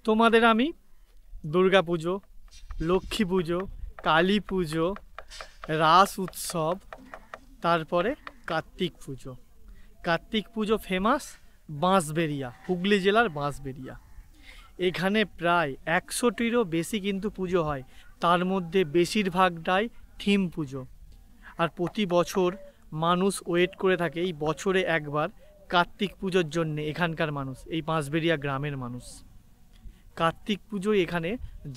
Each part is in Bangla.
তোমাদের আমি দুর্গা পুজো, লক্ষ্মী পুজো, কালী পুজো, রাস উৎসব, তারপরে কার্তিক পুজো। কার্তিক পুজো ফেমাস বাঁশবেড়িয়া, হুগলি জেলার বাঁশবেড়িয়া। এখানে প্রায় 100টিরও বেশি কিন্তু পুজো হয়, তার মধ্যে বেশিরভাগটাই থিম পুজো। আর প্রতি বছর মানুষ ওয়েট করে থাকে এই বছরে একবার কার্তিক পুজোর জন্যে। এখানকার মানুষ, এই বাঁশবেড়িয়া গ্রামের মানুষ, কার্তিক পুজোয় এখানে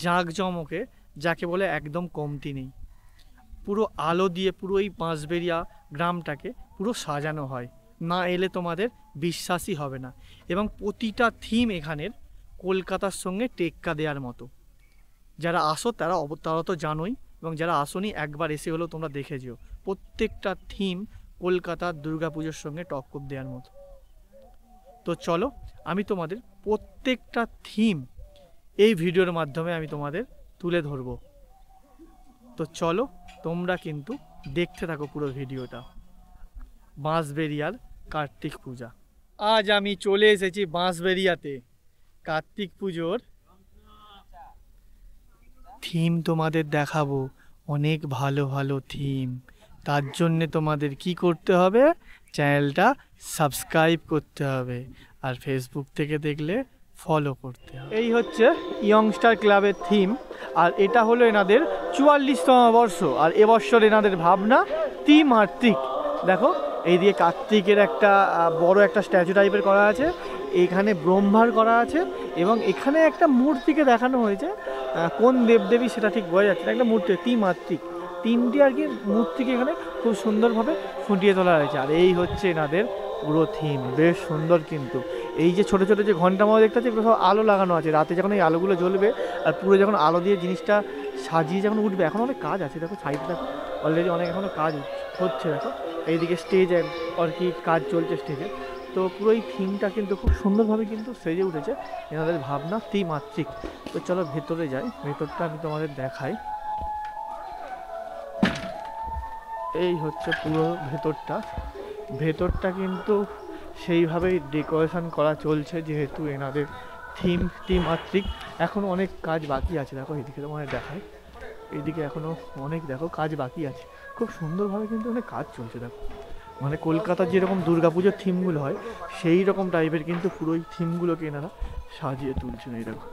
জাঁকজমকে যাকে বলে একদম কমতি নেই। পুরো আলো দিয়ে পুরো এই বাঁশবেড়িয়া গ্রামটাকে পুরো সাজানো হয়, না এলে তোমাদের বিশ্বাসই হবে না। এবং প্রতিটা থিম এখানের কলকাতার সঙ্গে টেক্কা দেওয়ার মতো। যারা আসো তারা তো জানোই, এবং যারা আসোনি একবার এসে হলেও তোমরা দেখে যেও। প্রত্যেকটা থিম কলকাতার দুর্গাপুজোর সঙ্গে টক্কর দেওয়ার মতো। তো চলো আমি তোমাদের প্রত্যেকটা থিম এই ভিডিওর মাধ্যমে আমি তোমাদের তুলে ধরবো। তো চলো তোমরা কিন্তু দেখতে থাকো পুরো ভিডিওটা। বাঁশবেড়িয়ার কার্তিক পূজা। আজ আমি চলে এসেছি বাঁশবেড়িয়াতে কার্তিক পুজোর থিম তোমাদের দেখাবো। অনেক ভালো ভালো থিম। তার জন্যে তোমাদের কি করতে হবে? চ্যানেলটা সাবস্ক্রাইব করতে হবে, আর ফেসবুক থেকে দেখলে ফলো করতে হবে। এই হচ্ছে ইয়ংস্টার ক্লাবের থিম, আর এটা হলো এনাদের 44তম বর্ষ। আর এবছর এনাদের ভাবনা ত্রিমাত্রিক। দেখো এইদিকে কার্তিকের একটা বড় একটা স্ট্যাচু টাইপের করা আছে, এখানে ব্রহ্মার করা আছে, এবং এখানে একটা মূর্তিকে দেখানো হয়েছে। কোন দেবদেবী সেটা ঠিক বোঝা যাচ্ছে না, একটা মূর্তি ত্রিমাত্রিক, তিনটি আর কি মূর্তিকে এখানে খুব সুন্দরভাবে ফুটিয়ে তোলা হয়েছে। আর এই হচ্ছে এনাদের পুরো থিম, বেশ সুন্দর। কিন্তু এই যে ছোটো ছোটো যে ঘন্টা মতো দেখতে পাচ্ছি, এগুলো সব আলো লাগানো আছে। রাতে যখন এই আলোগুলো জ্বলবে আর পুরো যখন আলো দিয়ে জিনিসটা সাজিয়ে যখন উঠবে, এখন অনেক কাজ আছে। দেখো সাইডে দেখো অলরেডি অনেক এখনও কাজ হচ্ছে। দেখো এইদিকে স্টেজে আর কি কাজ চলছে স্টেজে। তো পুরো এই থিমটা কিন্তু খুব সুন্দরভাবে কিন্তু সেজে উঠেছে। এনাদের ভাবনা ত্রিমাত্রিক। তো চলো ভেতরে যাই, ভেতরটা আমি তোমাদের দেখাই। এই হচ্ছে পুরো ভেতরটা কিন্তু সেইভাবেই ডেকোরেশন করা চলছে, যেহেতু এনাদের থিম ত্রিমাত্রিক। এখনও অনেক কাজ বাকি আছে। দেখো এইদিকে তোমাদের দেখায়, এইদিকে এখনও অনেক দেখো কাজ বাকি আছে। খুব সুন্দরভাবে কিন্তু অনেক কাজ চলছে। দেখো মানে কলকাতার যেরকম দুর্গাপুজোর থিমগুলো হয় সেই রকম টাইপের কিন্তু পুরো এই থিমগুলোকে এনারা সাজিয়ে তুলছেন। এই দেখো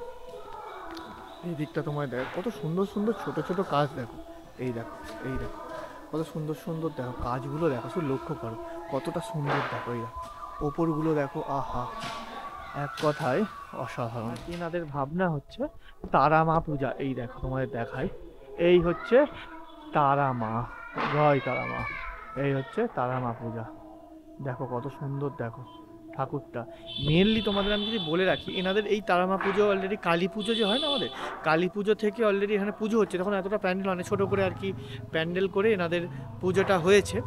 এই দিকটা তোমার দেখো কত সুন্দর সুন্দর ছোট ছোট কাজ। দেখো এই দেখো কত সুন্দর সুন্দর দেখো কাজগুলো। দেখো শুধু লক্ষ্য করো কতটা সুন্দর। দেখো এই দেখো ওপরগুলো দেখো, আহা, এক কথায় অসাধারণ। এনাদের ভাবনা হচ্ছে তারা মা পূজা। এই দেখো তোমাদের দেখায়, এই হচ্ছে তারা মা, জয় তারা মা। এই হচ্ছে তারা মা পূজা। দেখো কত সুন্দর দেখো ঠাকুরটা। মেনলি তোমাদের আমি যদি বলে রাখি, এনাদের এই তারামা পুজো অলরেডি কালী পুজো যে হয় না আমাদের, কালী পুজো থেকে অলরেডি এখানে পুজো হচ্ছে। তখন এতটা প্যান্ডেল অনেক ছোটো করে আর কি প্যান্ডেল করে এনাদের পুজোটা হয়েছে।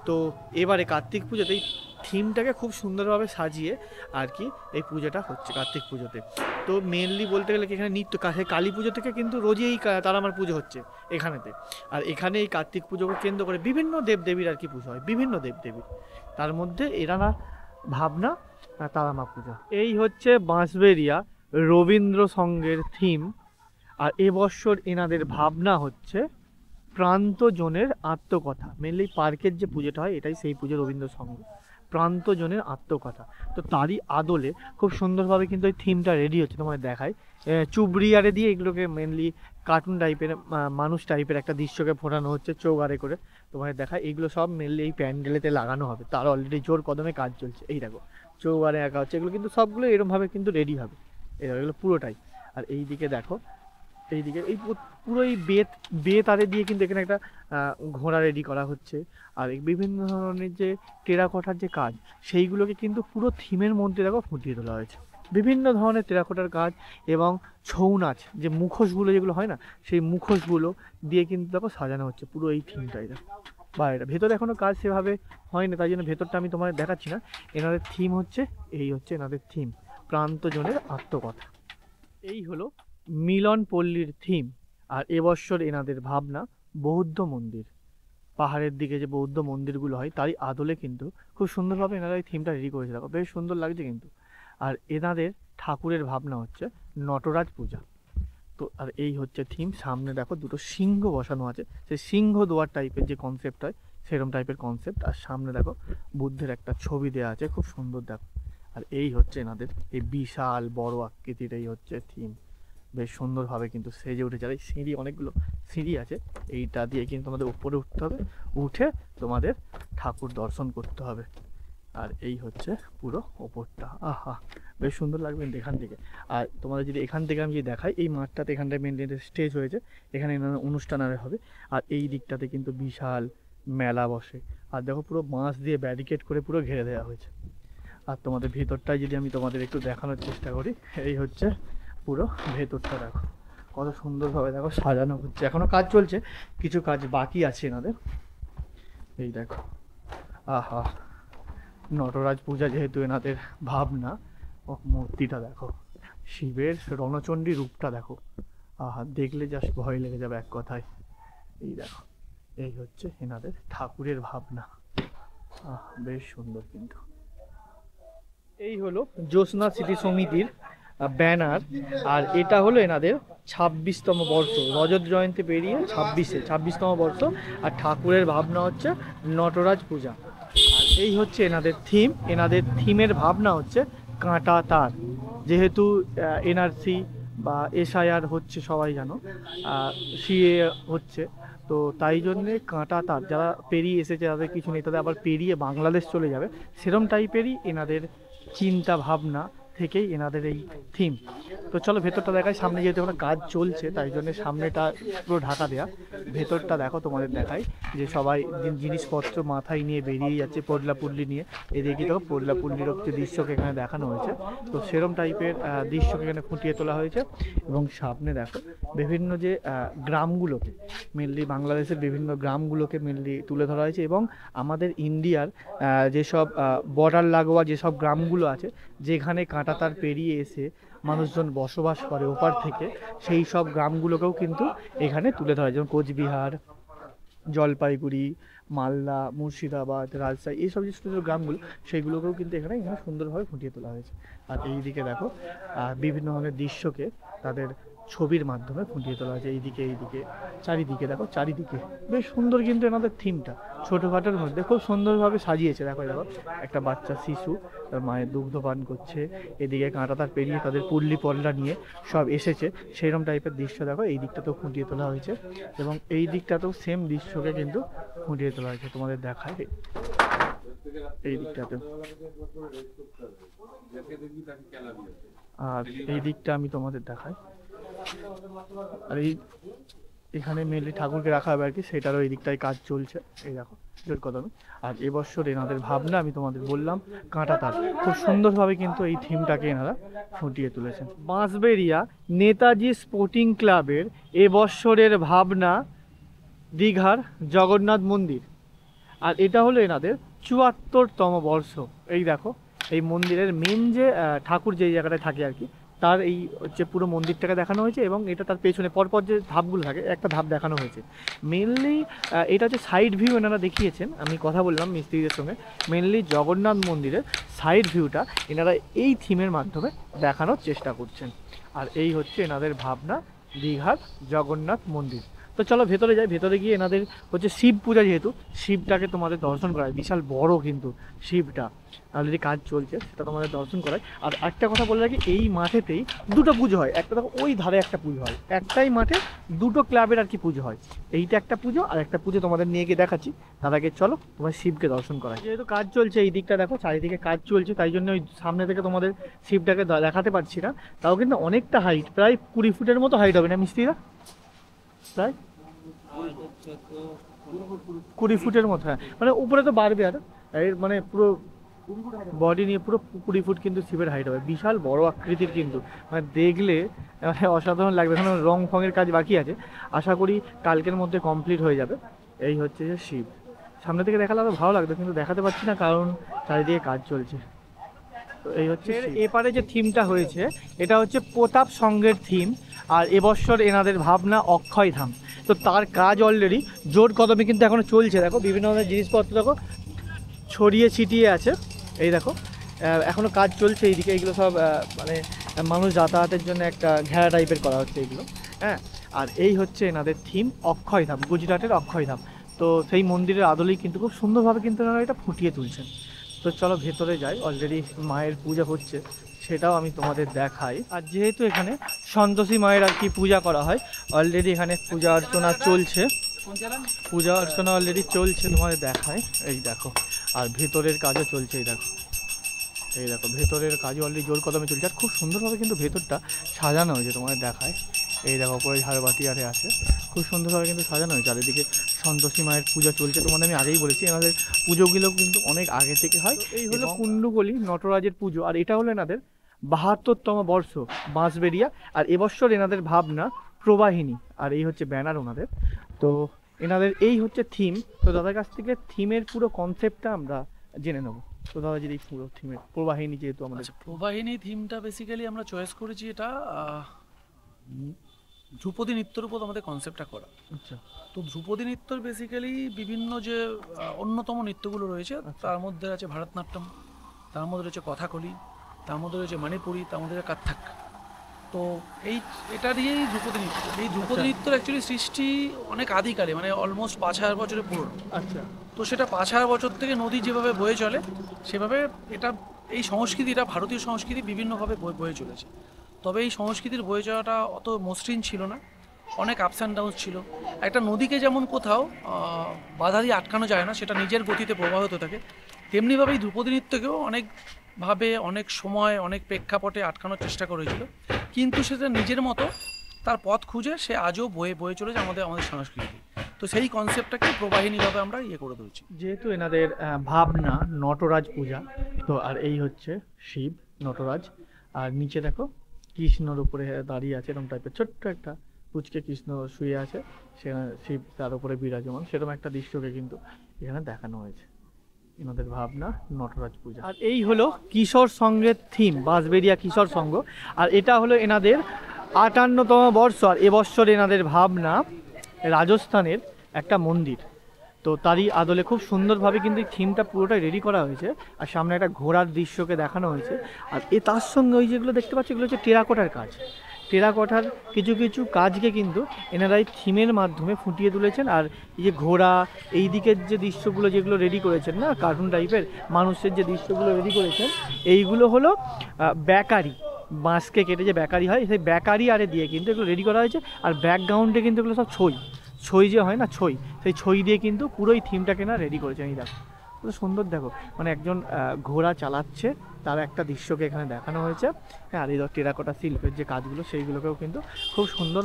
তো এবারে কার্তিক পুজোতে এই থিমটাকে খুব সুন্দরভাবে সাজিয়ে আর কি এই পুজোটা হচ্ছে কার্তিক পুজোতে। তো মেনলি বলতে গেলে কি এখানে নিত্য কালী পুজো থেকে কিন্তু রোজই এই তারামার পুজো হচ্ছে এখানেতে। আর এখানে এই কার্তিক পুজোকে কেন্দ্র করে বিভিন্ন দেবদেবীর আর কি পুজো হয়, বিভিন্ন দেবদেবীর। তার মধ্যে এরা না ভাবনা তারামা পূজা। এই হচ্ছে বাঁশবেড়িয়া রবীন্দ্র সংঘের থিম। আর এবছর এনাদের ভাবনা হচ্ছে প্রান্তজনের আত্মকথা। মেনলি পার্কের যে পুজোটা হয় এটাই সেই পুজো, রবীন্দ্র সংঘ প্রান্তজনের আত্মকথা। তো তারই আদলে খুব সুন্দরভাবে কিন্তু এই থিমটা রেডি হচ্ছে। তোমাদের দেখায় চুবড়িয়ারে দিয়ে এগুলোকে মেনলি কার্টুন টাইপের মানুষ টাইপের একটা দৃশ্যকে ফোটানো হচ্ছে চৌগারে করে। তোমাদের দেখায় এইগুলো সব মেনলি এই প্যান্ডেলেতে লাগানো হবে। তার অলরেডি জোর কদমে কাজ চলছে। এই দেখো চৌগারে একা হচ্ছে, এগুলো কিন্তু সবগুলো এরকমভাবে কিন্তু রেডি হবে। এই দেখো এগুলো পুরোটাই। আর এই দিকে দেখো, এইদিকে এই পুরো এই বেতারে দিয়ে কিন্তু এখানে একটা ঘোড়া রেডি করা হচ্ছে। আর এই বিভিন্ন ধরনের যে টেরাকোটার যে কাজ, সেইগুলোকে কিন্তু পুরো থিমের মধ্যে দেখো ফুটিয়ে তোলা হয়েছে। বিভিন্ন ধরনের টেরাকোটার কাজ এবং ছৌ নাচ, যে মুখোশগুলো যেগুলো হয় না, সেই মুখোশগুলো দিয়ে কিন্তু দেখো সাজানো হচ্ছে পুরো এই থিমটাই। দেখো বাইরে ভেতরে এখনও কাজ সেভাবে হয়নি, তাই জন্য ভেতরটা আমি তোমাদের দেখাচ্ছি না। এনাদের থিম হচ্ছে, এই হচ্ছে এনাদের থিম প্রান্তজনের আত্মকথা। এই হলো মিলন পল্লীর থিম। আর এবছর এনাদের ভাবনা বৌদ্ধ মন্দির। পাহাড়ের দিকে যে বৌদ্ধ মন্দিরগুলো হয় তারই আদলে কিন্তু খুব সুন্দরভাবে এনারা এই থিমটা রেডি করেছে। দেখো বেশ সুন্দর লাগছে কিন্তু। আর এনাদের ঠাকুরের ভাবনা হচ্ছে নটরাজ পূজা। তো আর এই হচ্ছে থিম। সামনে দেখো দুটো সিংহ বসানো আছে, সেই সিংহ দুয়ার টাইপের যে কনসেপ্ট হয় সেরকম টাইপের কনসেপ্ট। আর সামনে দেখো বুদ্ধের একটা ছবি দেওয়া আছে, খুব সুন্দর দেখো। আর এই হচ্ছে এনাদের এই বিশাল বড় আকৃতির এই হচ্ছে থিম। বেশ সুন্দরভাবে কিন্তু সেজে উঠেছে। আর এই সিঁড়ি, অনেকগুলো সিঁড়ি আছে, এইটা দিয়ে কিন্তু তোমাদের উপরে উঠতে হবে, উঠে তোমাদের ঠাকুর দর্শন করতে হবে। আর এই হচ্ছে পুরো ওপরটা, আহা বেশ সুন্দর লাগবে কিন্তু এখান থেকে। আর তোমাদের যদি এখান থেকে আমি যদি দেখাই, এই মাঠটাতে এখানটায় মেনলি স্টেজ হয়েছে, এখানে অনুষ্ঠান আর হবে। আর এই দিকটাতে কিন্তু বিশাল মেলা বসে। আর দেখো পুরো বাঁশ দিয়ে ব্যারিকেড করে পুরো ঘিরে দেওয়া হয়েছে। আর তোমাদের ভেতরটায় যদি আমি তোমাদের একটু দেখানোর চেষ্টা করি, এই হচ্ছে পুরো ভেতরটা দেখো কত সুন্দরভাবে দেখো সাজানো হচ্ছে। এখনো কাজ চলছে, কিছু কাজ বাকি আছে এনাদের। এই দেখো, আহা নটরাজ পূজা যেহেতু এনাদের ভাবনা, ও মূর্তিটা দেখো, শিবের রণচণ্ডী রূপটা দেখো, আহা দেখলে জাস্ট ভয় লেগে যাবে এক কথায়। এই দেখো, এই হচ্ছে এনাদের ঠাকুরের ভাবনা, বেশ সুন্দর কিন্তু। এই হলো জ্যোৎস্না স্মৃতি সমিতির ব্যানার। আর এটা হলো এনাদের 26তম বর্ষ, রজত জয়ন্তী পেরিয়ে 26তম বর্ষ। আর ঠাকুরের ভাবনা হচ্ছে নটরাজ পূজা। আর এই হচ্ছে এনাদের থিম। এনাদের থিমের ভাবনা হচ্ছে কাঁটা তার। যেহেতু এনআরসি বা এসআইআর হচ্ছে, সবাই জানো, সিএ হচ্ছে, তো তাই জন্যে কাঁটা তার, যারা পেরিয়ে এসেছে তাদের কিছু নেই, তাদের আবার পেরিয়ে বাংলাদেশ চলে যাবে, সেরম টাইপেরই এনাদের চিন্তা ভাবনা থেকেই এনাদের এই থিম। তো চলো ভেতরটা দেখাই। সামনে যেহেতু এখন কাজ চলছে তাই জন্য সামনেটা পুরো ঢাকা দেয়া। ভেতরটা দেখো, তোমাদের দেখাই যে সবাই জিনিসপত্র মাথায় নিয়ে বেরিয়ে যাচ্ছে পোডলা পুডলি নিয়ে। এদিকে দেখো পোডলা পুডলির যে দৃশ্যকে এখানে দেখানো হয়েছে, তো সেরম টাইপের দৃশ্যকে এখানে ফুটিয়ে তোলা হয়েছে। এবং সামনে দেখো বিভিন্ন যে গ্রামগুলোকে, মেনলি বাংলাদেশের বিভিন্ন গ্রামগুলোকে মেনলি তুলে ধরা হয়েছে। এবং আমাদের ইন্ডিয়ার যেসব বর্ডার লাগোয়া যেসব গ্রামগুলো আছে, যেখানে কাঁটাতার পেরিয়ে এসে মানুষজন বসবাস করে ওপার থেকে, সেই সব গ্রামগুলোকেও কিন্তু এখানে তুলে ধরা হয়। যেমন কোচবিহার, জলপাইগুড়ি, মালদা, মুর্শিদাবাদ, রাজশাহী, এইসব যে ছোটো ছোটো গ্রামগুলো, সেইগুলোকেও কিন্তু এখানে সুন্দরভাবে ফুটিয়ে তোলা হয়েছে। আর এই দিকে দেখো বিভিন্ন ধরনের দৃশ্যকে তাদের ছবির মাধ্যমে ফুটিয়ে তোলা হয়েছে। এইদিকে চারিদিকে দেখো, চারিদিকে বেশ সুন্দর কিন্তু এনাদের থিমটা। ছোটোখাটোর মধ্যে খুব সুন্দরভাবে সাজিয়েছে। দেখো একটা বাচ্চা শিশু তার মায়ের দুগ্ধ পান করছে, এদিকে কাঁটাতার পেরিয়ে তাদের পুল্লি পল্লা নিয়ে সব এসেছে, সেইরকম টাইপের দৃশ্য দেখো এই দিকটাতেও ফুটিয়ে তোলা হয়েছে। এবং এই দিকটাতেও সেম দৃশ্যকে কিন্তু ফুটিয়ে তোলা হয়েছে, তোমাদের দেখায় এই দিকটাতে। আর এই দিকটা আমি তোমাদের দেখাই। আর এখানে মেনলি ঠাকুরকে রাখা হবে আর কি, সেটারও এই দিকটায় কাজ চলছে। এই দেখো জোর কদমে। আর এবছর এনাদের ভাবনা আমি তোমাদের বললাম কাঁটাতার, খুব সুন্দরভাবে কিন্তু এই থিমটাকে এনারা ফুটিয়ে তুলেছেন। বাঁশবেড়িয়া নেতাজি স্পোর্টিং ক্লাবের এবছরের ভাবনা দীঘার জগন্নাথ মন্দির। আর এটা হলো এনাদের ৭৪তম বর্ষ। এই দেখো এই মন্দিরের মেন যে ঠাকুর যেই জায়গাটায় থাকে আর কি, তার এই হচ্ছে পুরো মন্দিরটাকে দেখানো হয়েছে। এবং এটা তার পেছনে পরপর যে ধাপগুলো থাকে, একটা ধাপ দেখানো হয়েছে। মেনলি এটা হচ্ছে সাইড ভিউ এনারা দেখিয়েছেন। আমি কথা বললাম মিস্ত্রিদের সঙ্গে, মেনলি জগন্নাথ মন্দিরের সাইড ভিউটা এনারা এই থিমের মাধ্যমে দেখানোর চেষ্টা করছেন। আর এই হচ্ছে এনাদের ভাবনা দীঘার জগন্নাথ মন্দির। তো চলো ভেতরে যাই। ভেতরে গিয়ে এনাদের হচ্ছে শিব পূজা, যেহেতু শিবটাকে তোমাদের দর্শন করায়, বিশাল বড় কিন্তু শিবটা, অলরেডি কাজ চলছে, সেটা তোমাদের দর্শন করায়। আর একটা কথা বলে রাখি, এই মাঠেতেই দুটো পুজো হয়। একটা দেখো ওই ধারে একটা পুজো হয়, একটাই মাঠে দুটো ক্লাবের আর কি পুজো হয়। এইটা একটা পুজো, আর একটা পুজো তোমাদের নিয়ে গিয়ে দেখাচ্ছি। তার আগে চলো তোমার শিবকে দর্শন করায়। যেহেতু কাজ চলছে এই দিকটা দেখো, চারিদিকে কাজ চলছে, তাই জন্য ওই সামনে থেকে তোমাদের শিবটাকে দেখাতে পারছি না। তাও কিন্তু অনেকটা হাইট, প্রায় 20 ফুটের মতো হাইট হবে না মিস্ত্রিরা? প্রায় 20 ফুটের মতো, হ্যাঁ। মানে উপরে তো বাড়বে, আর মানে পুরো বডি নিয়ে পুরো 20 ফুট কিন্তু শিবের হাইট হবে। বিশাল বড় আকৃতির কিন্তু, মানে দেখলে মানে অসাধারণ লাগবে। এখন রং ফঙের কাজ বাকি আছে, আশা করি কালকের মধ্যে কমপ্লিট হয়ে যাবে। এই হচ্ছে যে শিব, সামনে থেকে দেখালে আরও ভালো লাগবে, কিন্তু দেখাতে পারছি না কারণ চারিদিকে কাজ চলছে। তো এই হচ্ছে এপারে যে থিমটা হয়েছে, এটা হচ্ছে প্রতাপ সংঘের থিম। আর এবছর এনাদের ভাবনা অক্ষয় ধাম। তো তার কাজ অলরেডি জোর কদমে কিন্তু এখনো চলছে। দেখো বিভিন্ন ধরনের জিনিসপত্র দেখো ছড়িয়ে ছিটিয়ে আছে। এই দেখো এখনো কাজ চলছে এইদিকে, এগুলো সব মানে মানুষ যাতায়াতের জন্য একটা ঘেরা টাইপের করা হচ্ছে এগুলো। হ্যাঁ, আর এই হচ্ছে এনাদের থিম অক্ষয়ধাম, গুজরাটের অক্ষয়ধাম। তো সেই মন্দিরের আদলেই কিন্তু খুব সুন্দরভাবে কিন্তু এনারা এটা ফুটিয়ে তুলছেন। তো চলো ভেতরে যাই, অলরেডি মায়ের পূজা হচ্ছে সেটাও আমি তোমাদের দেখাই। আর যেহেতু এখানে সন্তোষী মায়ের আর কি পূজা করা হয়, অলরেডি এখানে পূজা অর্চনা চলছে, পূজা অর্চনা অলরেডি চলছে, তোমাদের দেখায়। এই দেখো, আর ভেতরের কাজও চলছে, এই দেখো, এই দেখো ভেতরের কাজও অলরেডি জোর কদমে চলছে। আর খুব সুন্দরভাবে কিন্তু ভেতরটা সাজানো হয়েছে, তোমাদের দেখায়। এই দেখো উপরে ঝাড়বাতি আরে আছে, খুব সুন্দরভাবে কিন্তু সাজানো হয়েছে। চারিদিকে সন্তোষী মায়ের পূজা চলছে, তোমাদের আমি আগেই বলেছি এনাদের পুজোগুলো কিন্তু অনেক আগে থেকে হয়। এই হলো কুণ্ডুকলি নটরাজের পুজো, আর এটা হলো এনাদের ৭২তম বর্ষ বাঁশবেড়িয়া। আর এবছর এনাদের ভাবনা প্রবাহিনী, আর এই হচ্ছে ব্যানার ওনাদের। তো এনাদের এই হচ্ছে থিম। তো দাদার কাছ থেকে থিমের পুরো কনসেপ্টটা আমরা জেনে নেবো। তো দাদা যদি পুরো থিমের প্রবাহিনী, যেহেতু আমাদের প্রবাহিনী থিমটা বেসিক্যালি আমরা চয়েস করেছি, এটা ধ্রুপদী নৃত্যের উপর আমাদের কনসেপ্টটা করা। আচ্ছা, তো ধ্রুপদী নৃত্যের বেসিক্যালি বিভিন্ন যে অন্যতম নৃত্যগুলো রয়েছে, তার মধ্যে আছে ভারতনাট্যম, তার মধ্যে রয়েছে কথাকলি, তার মধ্যে রয়েছে মণিপুরি, তার মধ্যে রয়েছে কত্থক। তো এটা দিয়েই ধ্রুপদী নৃত্য। এই ধ্রুপদী নৃত্যের অ্যাকচুয়ালি সৃষ্টি অনেক আদিকালে, মানে অলমোস্ট ৫,০০০ বছরের পুরনো। আচ্ছা, তো সেটা ৫,০০০ বছর থেকে নদী যেভাবে বয়ে চলে, সেভাবে এটা এই সংস্কৃতিটা, ভারতীয় সংস্কৃতি বিভিন্নভাবে বয়ে চলেছে। তবে এই সংস্কৃতির বয়ে যাওয়াটা অত মসৃণ ছিল না, অনেক আপস অ্যান্ড ডাউন ছিল। একটা নদীকে যেমন কোথাও বাধা দিয়ে আটকানো যায় না, সেটা নিজের গতিতে প্রবাহিত থাকে, তেমনিভাবে এই ধ্রুপদী নৃত্যকেও অনেকভাবে, অনেক সময়, অনেক প্রেক্ষাপটে আটকানোর চেষ্টা করেছিল, কিন্তু সেটা নিজের মতো তার পথ খুঁজে সে আজও বয়ে চলেছে আমাদের সংস্কৃতি। তো সেই কনসেপ্টটাকে প্রবাহিনীভাবে আমরা করে ধরছি। যেহেতু এনাদের ভাবনা নটরাজ পূজা, তো আর এই হচ্ছে শিব নটরাজ, আর নিচে দেখো কৃষ্ণর উপরে দাঁড়িয়ে আছে, এরকম টাইপের ছোট্ট একটা পুচকে কৃষ্ণ শুয়ে আছে, সে শিব তার উপরে বিরাজমান, সেরকম একটা দৃশ্যকে কিন্তু এখানে দেখানো হয়েছে। এনাদের ভাবনা নটরাজ পূজা। আর এই হলো কিশোর সংঘের থিম, বাঁশবেড়িয়া কিশোর সংঘ। আর এটা হলো এনাদের ৫৮তম বর্ষ, আর এবছর এনাদের ভাবনা রাজস্থানের একটা মন্দির। তো তারই আদলে খুব সুন্দরভাবে কিন্তু এই থিমটা পুরোটাই রেডি করা হয়েছে। আর সামনে একটা ঘোড়ার দৃশ্যকে দেখানো হয়েছে। আর তার সঙ্গে ওই যেগুলো দেখতে পাচ্ছি, এগুলো হচ্ছে টেরাকোটার কাজ। টেরাকোটার কিছু কিছু কাজকে কিন্তু এনারা এই থিমের মাধ্যমে ফুটিয়ে তুলেছেন। আর এই যে ঘোড়া, এই দিকের যে দৃশ্যগুলো যেগুলো রেডি করেছেন না, কার্টুন টাইপের মানুষের যে দৃশ্যগুলো রেডি করেছেন, এইগুলো হলো বেকারি, বাঁশকে কেটে যে বেকারি হয়, সেই বেকারি আরে দিয়ে কিন্তু এগুলো রেডি করা হয়েছে। আর ব্যাকগ্রাউন্ডে কিন্তু এগুলো সব ছই যে হয় না, সেই ছই দিয়ে কিন্তু পুরোই থিমটাকে না রেডি করেছেন। এই দেখো কত সুন্দর, দেখো মানে একজন ঘোড়া চালাচ্ছে, তার একটা দৃশ্যকে এখানে দেখানো হয়েছে। হ্যাঁ, আর এই টেরাকোটা শিল্পের যে কাজগুলো, সেইগুলোকেও কিন্তু খুব সুন্দর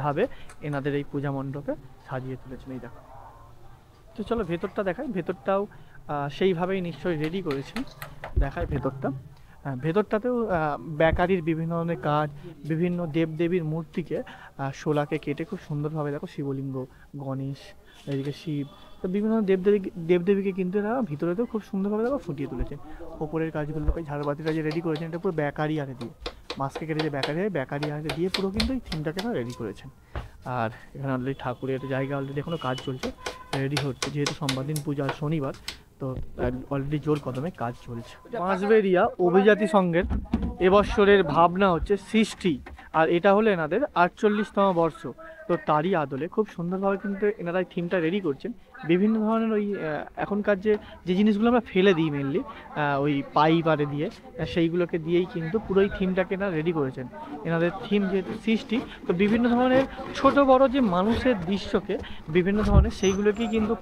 ভাবে এনাদের এই পূজা মণ্ডপে সাজিয়ে তুলেছেন। এই দেখো, তো চলো ভেতরটা দেখাই। ভেতরটাও সেইভাবেই নিশ্চয়ই রেডি করেছেন, দেখায় ভেতরটা। ভেতরটাতেও বেকারির বিভিন্ন ধরনের কাজ, বিভিন্ন দেবদেবীর মূর্তিকে শোলাকে কেটে খুব সুন্দরভাবে, দেখো শিবলিঙ্গ, গণেশ, এদিকে শিব, তো বিভিন্ন দেবদেবীকে কিন্তু এরা ভিতরেতেও খুব সুন্দরভাবে দেখো ফুটিয়ে তুলেছেন। ওপরের কাজগুলোকে ঝাড়বাতিটা যে রেডি করেছেন, এটা পুরো বেকারি আরে দিয়ে, মাছকে কেটে যে বেকারি আরে দিয়ে পুরো কিন্তু এই থিমটাকে না রেডি করেছেন। আর এখানে অলরেডি ঠাকুরের জায়গা অলরেডি এখনও কাজ চলছে, রেডি হচ্ছে, যেহেতু সোমবার দিন পূজা, শনিবার, তো অলরেডি জোর কদমে কাজ চলছে। বাঁশবেড়িয়া অভিজাতি সংঘের এবছরের ভাবনা হচ্ছে সৃষ্টি, আর এটা হলো এনাদের ৪৮তম বর্ষ। তো তারই আদলে খুব সুন্দরভাবে কিন্তু এনারা এই থিমটা রেডি করছেন। বিভিন্ন ধরনের ওই এখনকার যে জিনিসগুলো আমরা ফেলে দিই মেনলি, ওই পাইপ আরে দিয়ে, সেইগুলোকে দিয়েই কিন্তু পুরো এই থিমটাকে এনারা রেডি করেছেন। এনাদের থিম যেহেতু সৃষ্টি, তো বিভিন্ন ধরনের ছোট বড় যে মানুষের দৃশ্যকে বিভিন্ন ধরনের সেইগুলোকেই কিন্তু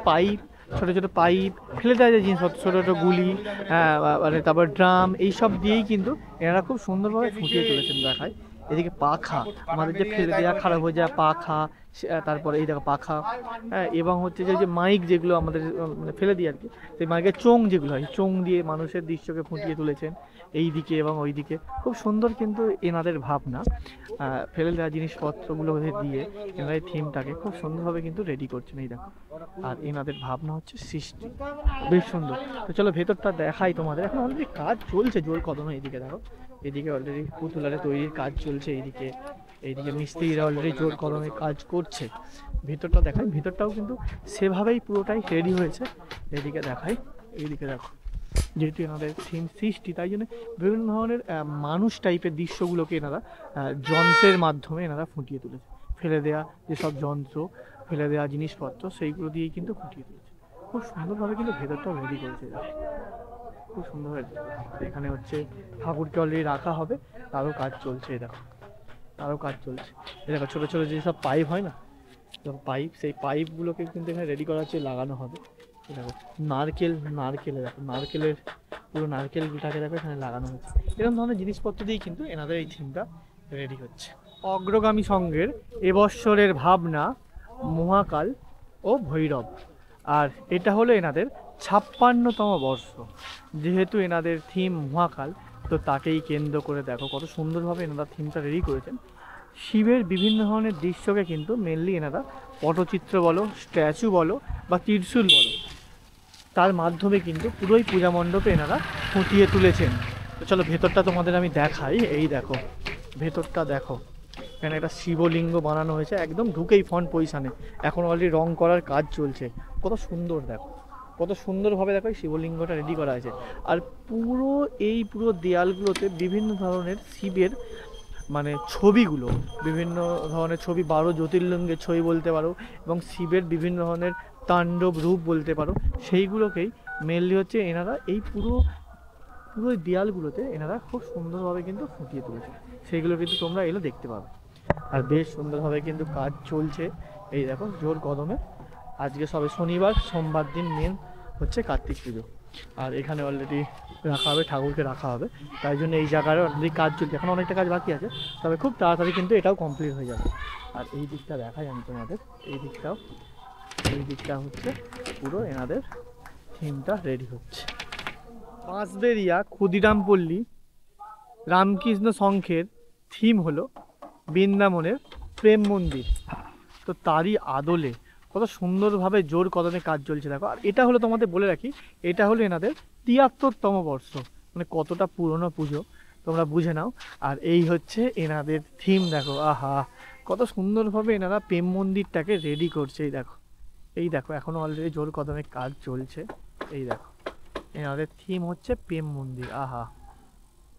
পাইপ, ছোটো ছোটো পাইপ, ফেলে দেওয়া যায় জিনিসপত্র, ছোটো ছোটো গুলি, মানে তারপর ড্রাম, এইসব দিয়েই কিন্তু এনারা খুব সুন্দরভাবে ফুটিয়ে তুলেছেন। দেখায় এদিকে পাখা, আমাদের যে ফেলে দেওয়া খারাপ হয়ে যায় পাখা, তারপরে এই দেখো পাখা, হ্যাঁ, এবং হচ্ছে যে মাইক যেগুলো আমাদের মানে ফেলে দিই আর কি, সেই মাইকের চোং যেগুলো হয়, চোং দিয়ে মানুষের দৃশ্যকে ফুটিয়ে তুলেছেন এই দিকে এবং ওই দিকে। খুব সুন্দর কিন্তু এনাদের ভাবনা, ফেলে দেওয়া জিনিসপত্রগুলো দিয়ে এনারা এই থিমটাকে খুব সুন্দরভাবে কিন্তু রেডি করছেন। এই দেখো, আর এনাদের ভাবনা হচ্ছে সৃষ্টি, বেশ সুন্দর। তো চলো ভেতরটা দেখাই তোমাদের। এখন অলরেডি কাজ চলছে জোর কদমে। এইদিকে দেখো, এদিকে অলরেডি পুতুলারে তৈরির কাজ চলছে, এইদিকে মিস্ত্রিরা অলরেডি জোর কদমে কাজ করছে। ভিতরটা দেখাই, ভিতরটাও কিন্তু সেভাবেই পুরোটাই রেডি হয়েছে। এদিকে দেখাই, এইদিকে দেখো, যেহেতু এনাদের থিম সৃষ্টি, তাই জন্য বিভিন্ন ধরনের মানুষ টাইপের দৃশ্যগুলোকে এনারা যন্ত্রের মাধ্যমে এনারা ফুটিয়ে তুলেছে। ফেলে দেওয়া যেসব যন্ত্র, ফেলে দেওয়া জিনিসপত্র, সেইগুলো দিয়েই কিন্তু ফুটিয়ে তুলেছে। খুব সুন্দরভাবে কিন্তু ভেতরটাও রেডি করেছে এরা, খুব সুন্দরভাবে। এখানে হচ্ছে ঠাকুরকে অলরেডি রাখা হবে, তারও কাজ চলছে। এই দেখো, তারও কাজ চলছে। এই দেখো ছোটো ছোটো যেসব পাইপ হয় না, পাইপ, সেই পাইপগুলোকে কিন্তু এখানে রেডি করা হচ্ছে, লাগানো হবে। দেখো নারকেল দেখো, নারকেলের পুরো নারকেলটাকে দেখো এখানে লাগানো হচ্ছে। এরকম ধরনের জিনিসপত্র দিয়েই কিন্তু এনাদের এই থিমটা রেডি হচ্ছে। অগ্রগামী সংঘের এবৎসরের ভাবনা মহাকাল ও ভৈরব। আর এটা হলো এনাদের 56তম বর্ষ। যেহেতু এনাদের থিম মহাকাল, তো তাকেই কেন্দ্র করে দেখো কত সুন্দরভাবে এনারা থিমটা রেডি করেছেন। শিবের বিভিন্ন ধরনের দৃশ্যকে কিন্তু মেনলি এনারা পটচিত্র বলো, স্ট্যাচু বলো বা ত্রিশূল বলো, তার মাধ্যমে কিন্তু পুরোই পূজা মণ্ডপে এনারা ফুটিয়ে তুলেছেন। তো চলো ভেতরটা তোমাদের আমি দেখাই। এই দেখো ভেতরটা দেখো, এখানে একটা শিবলিঙ্গ বানানো হয়েছে একদম ঢুকেই ফ্রন্ট পজিশানে। এখন অলরেডি রং করার কাজ চলছে। কত সুন্দর দেখো, কত সুন্দরভাবে দেখো এই শিবলিঙ্গটা রেডি করা হয়েছে। আর পুরো দেয়ালগুলোতে বিভিন্ন ধরনের শিবের মানে ছবিগুলো, বিভিন্ন ধরনের ছবি, 12 জ্যোতির্লিঙ্গের ছবি বলতে পারো, এবং শিবের বিভিন্ন ধরনের তাণ্ডব রূপ বলতে পারো, সেইগুলোকেই মেনলি হচ্ছে এনারা এই পুরো দেয়ালগুলোতে এনারা খুব সুন্দরভাবে কিন্তু ফুটিয়ে তুলেছে। সেইগুলো কিন্তু তোমরা এগুলো দেখতে পাবে। আর বেশ সুন্দরভাবে কিন্তু কাজ চলছে। এই দেখো জোর কদমে। আজকে সবে শনিবার, সোমবার দিন মেন হচ্ছে কার্তিক পুজো। আর এখানে অলরেডি রাখা হবে, ঠাকুরকে রাখা হবে, তাই জন্য এই জায়গায় অলরেডি কাজ চলছে। এখন অনেকটা কাজ বাকি আছে, তবে খুব তাড়াতাড়ি কিন্তু এটাও কমপ্লিট হয়ে যাবে। আর এই দিকটা দেখাই আমি তোমাদের, এই দিকটা হচ্ছে পুরো এনাদের থিমটা রেডি হচ্ছে। বাঁশবেড়িয়া ক্ষুদিরামপল্লী রামকৃষ্ণ সংঘের থিম হলো বৃন্দাবনের প্রেম মন্দির। তো তারই আদলে কত সুন্দরভাবে জোর কদমে কাজ চলছে দেখো। আর এটা হলো তোমাদের বলে রাখি, এটা হলো এনাদের 73তম বর্ষ, মানে কতটা পুরনো পুজো তোমরা বুঝে নাও। আর এই হচ্ছে এনাদের থিম দেখো, আহা কত সুন্দরভাবে এনারা প্রেম মন্দিরটাকে রেডি করছে। এই দেখো এখনো অলরেডি জোর কদমে কাজ চলছে। এই দেখো এনাদের থিম হচ্ছে প্রেম মন্দির, আহা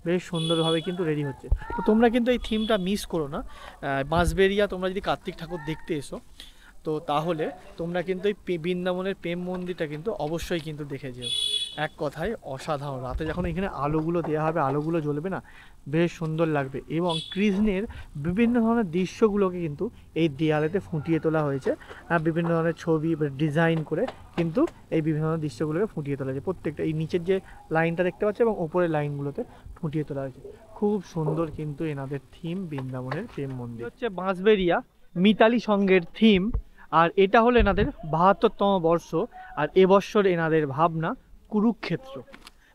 বেশ সুন্দরভাবে কিন্তু রেডি হচ্ছে। তো তোমরা কিন্তু এই থিমটা মিস করো না। বাঁশবেড়িয়া তোমরা যদি কার্তিক ঠাকুর দেখতে এসো, তো তাহলে তোমরা কিন্তু এই বৃন্দাবনের প্রেম মন্দিরটা কিন্তু অবশ্যই কিন্তু দেখে যেও। এক কথায় অসাধারণ। রাতে যখন এখানে আলোগুলো দেওয়া হবে, আলোগুলো জ্বলবে না, বেশ সুন্দর লাগবে। এবং কৃষ্ণের বিভিন্ন ধরনের দৃশ্যগুলোকে কিন্তু এই দেয়ালেতে ফুটিয়ে তোলা হয়েছে। বিভিন্ন ধরনের ছবি ডিজাইন করে কিন্তু এই বিভিন্ন ধরনের দৃশ্যগুলোকে ফুটিয়ে তোলা হয়েছে। প্রত্যেকটা এই নিচের যে লাইনটা দেখতে পাচ্ছ এবং উপরের লাইনগুলোতে ফুটিয়ে তোলা হয়েছে। খুব সুন্দর কিন্তু এনাদের থিম বৃন্দাবনের প্রেম মন্দির। হচ্ছে বাঁশবেড়িয়া মিতালি সংঘের থিম। আর এটা হলো এনাদের 72তম বর্ষ। আর এবছর এনাদের ভাবনা কুরুক্ষেত্র।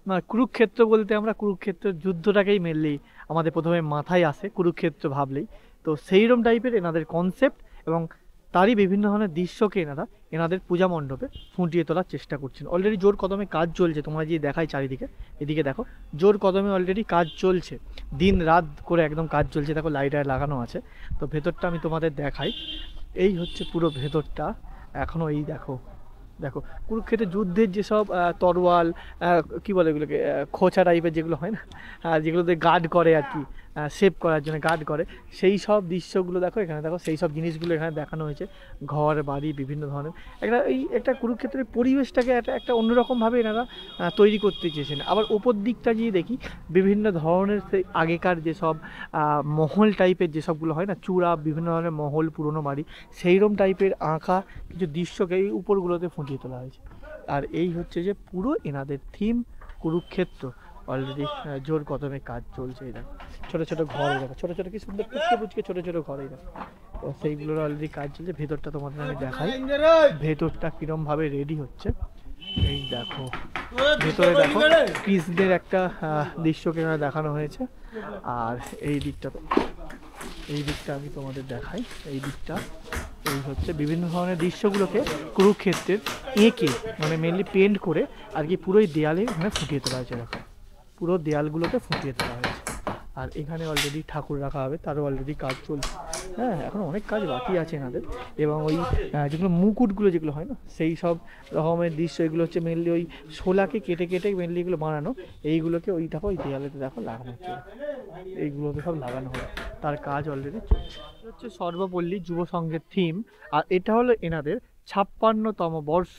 মানে কুরুক্ষেত্র বলতে আমরা কুরুক্ষেত্রের যুদ্ধটাকেই মেনলি আমাদের প্রথমে মাথায় আসে কুরুক্ষেত্র ভাবলেই। তো সেইরকম টাইপের এনাদের কনসেপ্ট এবং তারই বিভিন্ন ধরনের দৃশ্যকে এনাদের পূজা মণ্ডপে ফুটিয়ে তোলার চেষ্টা করছেন। অলরেডি জোর কদমে কাজ চলছে। তোমরা যে দেখাই চারিদিকে, এদিকে দেখো জোর কদমে অলরেডি কাজ চলছে, দিন রাত করে একদম কাজ চলছে। দেখো লাইট লাগানো আছে। তো ভেতরটা আমি তোমাদের দেখাই। এই হচ্ছে পুরো ভেতরটা। এখনও এই দেখো কুরুক্ষেত্রের যুদ্ধের যেসব তরোয়াল, কী বলে এগুলোকে, খোঁচা টাইপের যেগুলো হয় না, যেগুলোতে গার্ড করে আর কি, সেভ করার জন্য গার্ড করে, সেই সব দৃশ্যগুলো দেখো এখানে। দেখো সেই সব জিনিসগুলো এখানে দেখানো হয়েছে। ঘর বাড়ি বিভিন্ন ধরনের একটা কুরুক্ষেত্রের পরিবেশটাকে একটা অন্যরকমভাবে এনারা তৈরি করতে চেয়েছেন। আবার ওপর দিকটা যদি দেখি, বিভিন্ন ধরনের সেই আগেকার যেসব মহল টাইপের যেসবগুলো হয় না, চূড়া, বিভিন্ন ধরনের মহল, পুরনো বাড়ি, সেইরকম টাইপের আঁকা কিছু দৃশ্যকে এই উপরগুলোতে ফুটিয়ে তোলা হয়েছে। আর এই হচ্ছে যে পুরো এনাদের থিম কুরুক্ষেত্র। অলরেডি জোর কদমে কাজ চলছে। এই দেখো ছোটো ছোটো ঘর, দেখো ছোটো ছোটো কি সুন্দর পুচকে ছোটো ছোটো ঘর। এই দেখো, তো সেইগুলোর অলরেডি কাজ চলছে। ভেতরটা তোমাদের আমি দেখাই, ভেতরটা কীরমভাবে রেডি হচ্ছে। এই দেখো ভেতরে দেখো কৃষ্ণের একটা দৃশ্যকে এখানে দেখানো হয়েছে। আর এই দিকটা আমি তোমাদের দেখাই। এই হচ্ছে বিভিন্ন ধরনের দৃশ্যগুলোকে কুরুক্ষেত্রের এঁকে, মানে মেনলি পেন্ট করে আর কি পুরোই দেয়ালে এখানে ফুটিয়ে তোলা হয়েছে। দেখো পুরো দেয়ালগুলোতে ফুটিয়ে তোলা হয়েছে। আর এখানে অলরেডি ঠাকুর রাখা হবে, তারও অলরেডি কাজ চলছে। হ্যাঁ, এখন অনেক কাজ বাকি আছে এনাদের। এবং ওই যেগুলো মুকুটগুলো যেগুলো হয় না, সেই সব রকমের দৃশ্য, এগুলো হচ্ছে মেনলি ওই শোলাকে কেটে কেটে মেনলি এগুলো বানানো। এইগুলোকে ওই দেখো, ওই দেয়ালেতে দেখো লাগানো হচ্ছে, এইগুলোকে সব লাগানো হয়, তার কাজ অলরেডি চলছে। এটা হচ্ছে সর্বপল্লী যুব সংঘের থিম, আর এটা হলো এনাদের 56তম বর্ষ।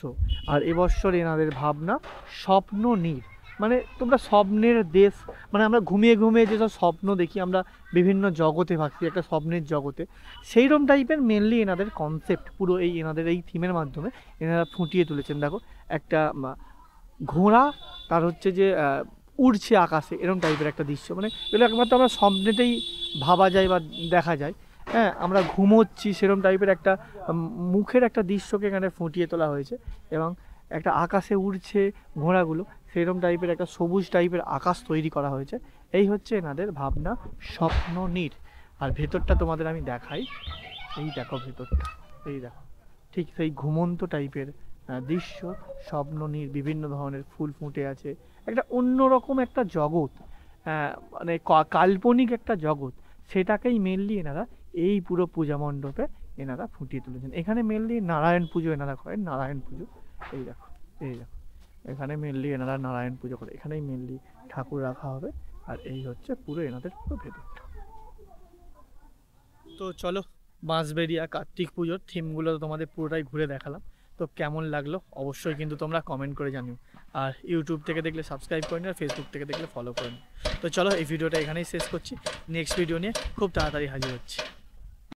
আর এবছর এনাদের ভাবনা স্বপ্ন নীড়, মানে তোমরা স্বপ্নের দেশ, মানে আমরা ঘুমিয়ে ঘুমিয়ে যেসব স্বপ্ন দেখি, আমরা বিভিন্ন জগতে ভাবছি, একটা স্বপ্নের জগতে, সেইরকম টাইপের মেনলি এনাদের কনসেপ্ট পুরো এই এনাদের এই থিমের মাধ্যমে এনারা ফুটিয়ে তুলেছেন। দেখো একটা ঘোড়া, তার হচ্ছে যে উড়ছে আকাশে, এরকম টাইপের একটা দৃশ্য, মানে এগুলো একমাত্র আমরা স্বপ্নেতেই ভাবা যায় বা দেখা যায়। হ্যাঁ, আমরা ঘুমোচ্ছি সেরকম টাইপের একটা মুখের একটা দৃশ্যকে এখানে ফুটিয়ে তোলা হয়েছে। এবং একটা আকাশে উড়ছে ঘোড়াগুলো, সেরকম টাইপের একটা সবুজ টাইপের আকাশ তৈরি করা হয়েছে। এই হচ্ছে এনাদের ভাবনা স্বপ্ন নীড়। আর ভেতরটা তোমাদের আমি দেখাই, এই দেখো ভেতরটা, এই দেখো ঠিক সেই ঘুমন্ত টাইপের দৃশ্য, স্বপ্ন নীড়, বিভিন্ন ধরনের ফুল ফুটে আছে, একটা অন্যরকম একটা জগৎ, মানে কাল্পনিক একটা জগৎ, সেটাকেই মেনলি এনারা এই পুরো পূজা মণ্ডপে এনারা ফুটিয়ে তুলেছেন। এখানে মেনলি নারায়ণ পুজো এনারা করেন, নারায়ণ পুজো, এই দেখো, এই দেখো, এখানে মেনলি এনারা নারায়ণ পুজো করে, এখানেই মেনলি ঠাকুর রাখা হবে। আর এই হচ্ছে পুরো এনাদের পুরো ভেতরটা। তো চলো, বাঁশবেড়িয়া কার্তিক পুজোর থিমগুলো তো তোমাদের পুরোটাই ঘুরে দেখালাম। তো কেমন লাগলো অবশ্যই কিন্তু তোমরা কমেন্ট করে জানিও। আর ইউটিউব থেকে দেখলে সাবস্ক্রাইব করে নিও, আর ফেসবুক থেকে দেখলে ফলো করে নিও। তো চলো, এই ভিডিওটা এখানেই শেষ করছি। নেক্সট ভিডিও নিয়ে খুব তাড়াতাড়ি হাজির হচ্ছি।